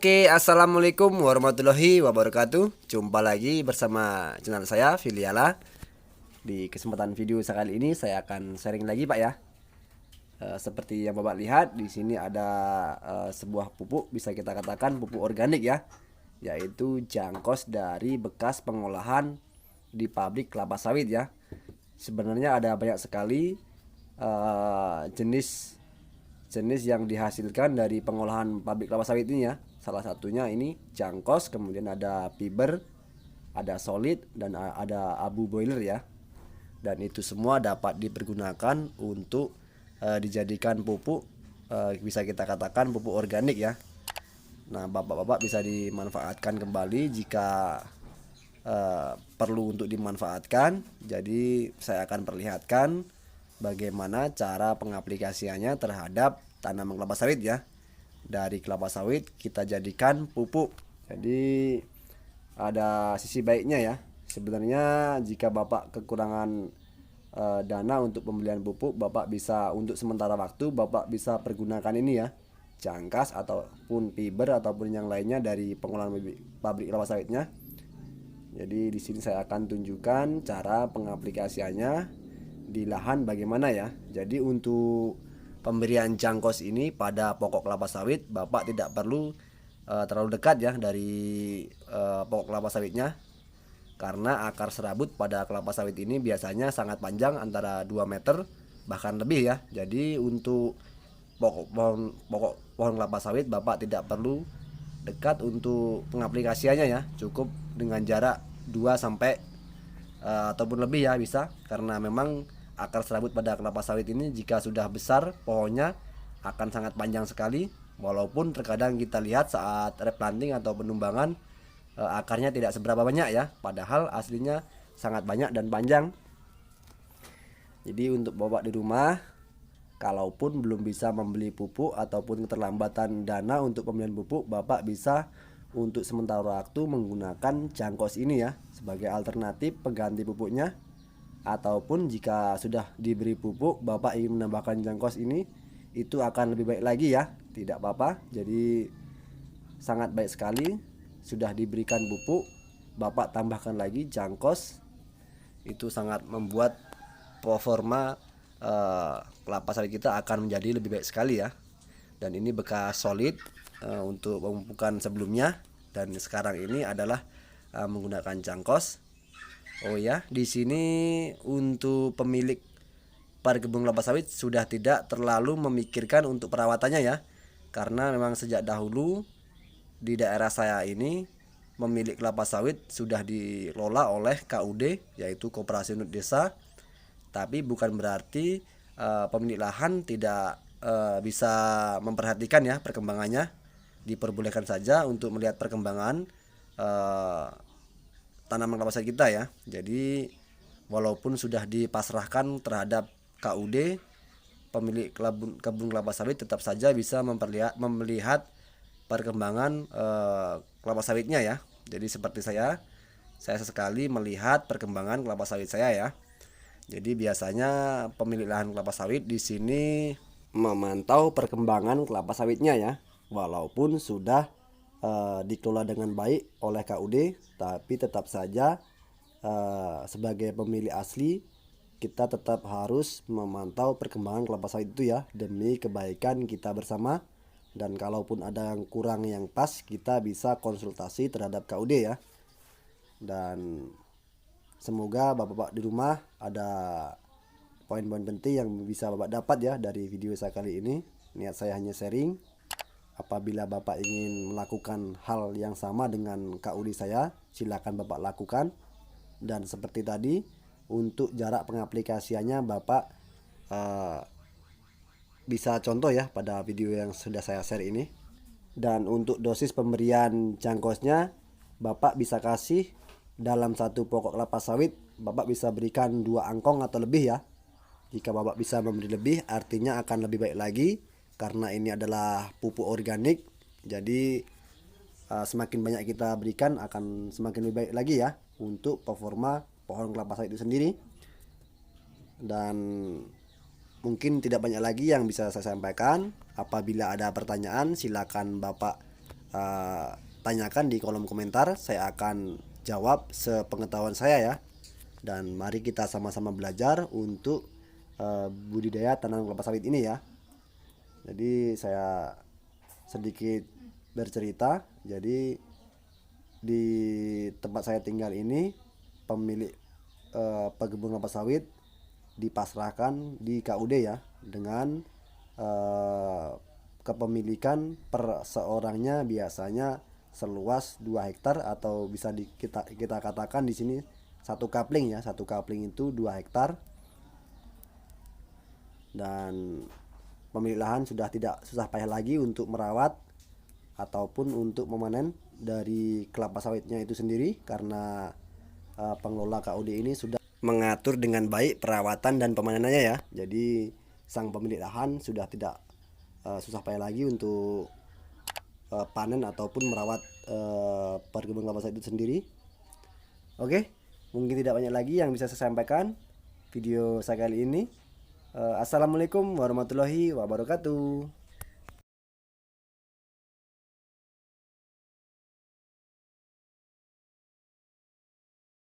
Oke, assalamualaikum warahmatullahi wabarakatuh. Jumpa lagi bersama channel saya Filiala. Di kesempatan video sekali ini saya akan sharing lagi, Pak ya. Seperti yang Bapak lihat di sini ada sebuah pupuk, bisa kita katakan pupuk organik ya, yaitu jangkos dari bekas pengolahan di pabrik kelapa sawit ya. Sebenarnya ada banyak sekali jenis yang dihasilkan dari pengolahan pabrik kelapa sawit ini ya. Salah satunya ini jangkos, kemudian ada fiber, ada solid, dan ada abu boiler ya. Dan itu semua dapat dipergunakan untuk dijadikan pupuk, bisa kita katakan pupuk organik ya. Nah, bapak-bapak bisa dimanfaatkan kembali jika perlu untuk dimanfaatkan. Jadi saya akan perlihatkan bagaimana cara pengaplikasiannya terhadap tanaman kelapa sawit ya. Dari kelapa sawit kita jadikan pupuk. Jadi ada sisi baiknya ya. Sebenarnya jika Bapak kekurangan dana untuk pembelian pupuk, Bapak bisa untuk sementara waktu Bapak bisa pergunakan ini ya, jangkas ataupun fiber ataupun yang lainnya dari pengolahan pabrik kelapa sawitnya. Jadi di sini saya akan tunjukkan cara pengaplikasiannya di lahan bagaimana ya. Jadi untuk pemberian jangkos ini pada pokok kelapa sawit, Bapak tidak perlu terlalu dekat ya dari pokok kelapa sawitnya, karena akar serabut pada kelapa sawit ini biasanya sangat panjang, antara 2 meter bahkan lebih ya. Jadi untuk pokok pohon kelapa sawit Bapak tidak perlu dekat untuk pengaplikasiannya ya. Cukup dengan jarak 2 sampai ataupun lebih ya bisa, karena memang akar serabut pada kelapa sawit ini jika sudah besar pohonnya akan sangat panjang sekali. Walaupun terkadang kita lihat saat replanting atau penumbangan akarnya tidak seberapa banyak ya, padahal aslinya sangat banyak dan panjang. Jadi untuk bapak di rumah, kalaupun belum bisa membeli pupuk ataupun keterlambatan dana untuk pembelian pupuk, bapak bisa untuk sementara waktu menggunakan jangkos ini ya sebagai alternatif pengganti pupuknya. Ataupun jika sudah diberi pupuk, Bapak ingin menambahkan jangkos ini, itu akan lebih baik lagi ya. Tidak apa-apa. Jadi sangat baik sekali. Sudah diberikan pupuk, Bapak tambahkan lagi jangkos, itu sangat membuat performa kelapa sawit kita akan menjadi lebih baik sekali ya. Dan ini bekas solid untuk pemupukan sebelumnya, dan sekarang ini adalah menggunakan jangkos. Oh ya, di sini untuk pemilik perkebunan kelapa sawit sudah tidak terlalu memikirkan untuk perawatannya ya. Karena memang sejak dahulu di daerah saya ini pemilik kelapa sawit sudah dikelola oleh KUD, yaitu Koperasi Unit Desa. Tapi bukan berarti pemilik lahan tidak bisa memperhatikan ya perkembangannya. Diperbolehkan saja untuk melihat perkembangan tanaman kelapa sawit kita ya. Jadi walaupun sudah dipasrahkan terhadap KUD, pemilik kebun kelapa sawit tetap saja bisa melihat perkembangan kelapa sawitnya ya. Jadi seperti saya sekali melihat perkembangan kelapa sawit saya ya. Jadi biasanya pemilik lahan kelapa sawit di sini memantau perkembangan kelapa sawitnya ya, walaupun sudah dikelola dengan baik oleh KUD, tapi tetap saja sebagai pemilik asli kita tetap harus memantau perkembangan kelapa sawit itu ya, demi kebaikan kita bersama. Dan kalaupun ada yang kurang yang pas, kita bisa konsultasi terhadap KUD ya. Dan semoga bapak-bapak di rumah ada poin-poin penting yang bisa bapak dapat ya dari video saya kali ini. Niat saya hanya sharing. Apabila Bapak ingin melakukan hal yang sama dengan KUD saya, silakan Bapak lakukan. Dan seperti tadi, untuk jarak pengaplikasiannya Bapak bisa contoh ya pada video yang sudah saya share ini. Dan untuk dosis pemberian jangkosnya, Bapak bisa kasih dalam satu pokok kelapa sawit, Bapak bisa berikan 2 angkong atau lebih ya. Jika Bapak bisa memberi lebih, artinya akan lebih baik lagi, karena ini adalah pupuk organik. Jadi semakin banyak kita berikan akan semakin lebih baik lagi ya untuk performa pohon kelapa sawit itu sendiri. Dan mungkin tidak banyak lagi yang bisa saya sampaikan. Apabila ada pertanyaan, silakan Bapak tanyakan di kolom komentar, saya akan jawab sepengetahuan saya ya. Dan mari kita sama-sama belajar untuk budidaya tanaman kelapa sawit ini ya. Jadi saya sedikit bercerita. Jadi di tempat saya tinggal ini pemilik pekebun kelapa sawit dipasrahkan di KUD ya, dengan kepemilikan per seorangnya biasanya seluas 2 hektar atau bisa kita katakan di sini satu kapling ya. Satu kapling itu 2 hektar. Dan pemilik lahan sudah tidak susah payah lagi untuk merawat ataupun untuk memanen dari kelapa sawitnya itu sendiri, karena pengelola KUD ini sudah mengatur dengan baik perawatan dan pemanenannya ya. Jadi sang pemilik lahan sudah tidak susah payah lagi untuk panen ataupun merawat perkebunan kelapa sawit itu sendiri. Oke, mungkin tidak banyak lagi yang bisa saya sampaikan video saya kali ini. Assalamualaikum warahmatullahi wabarakatuh.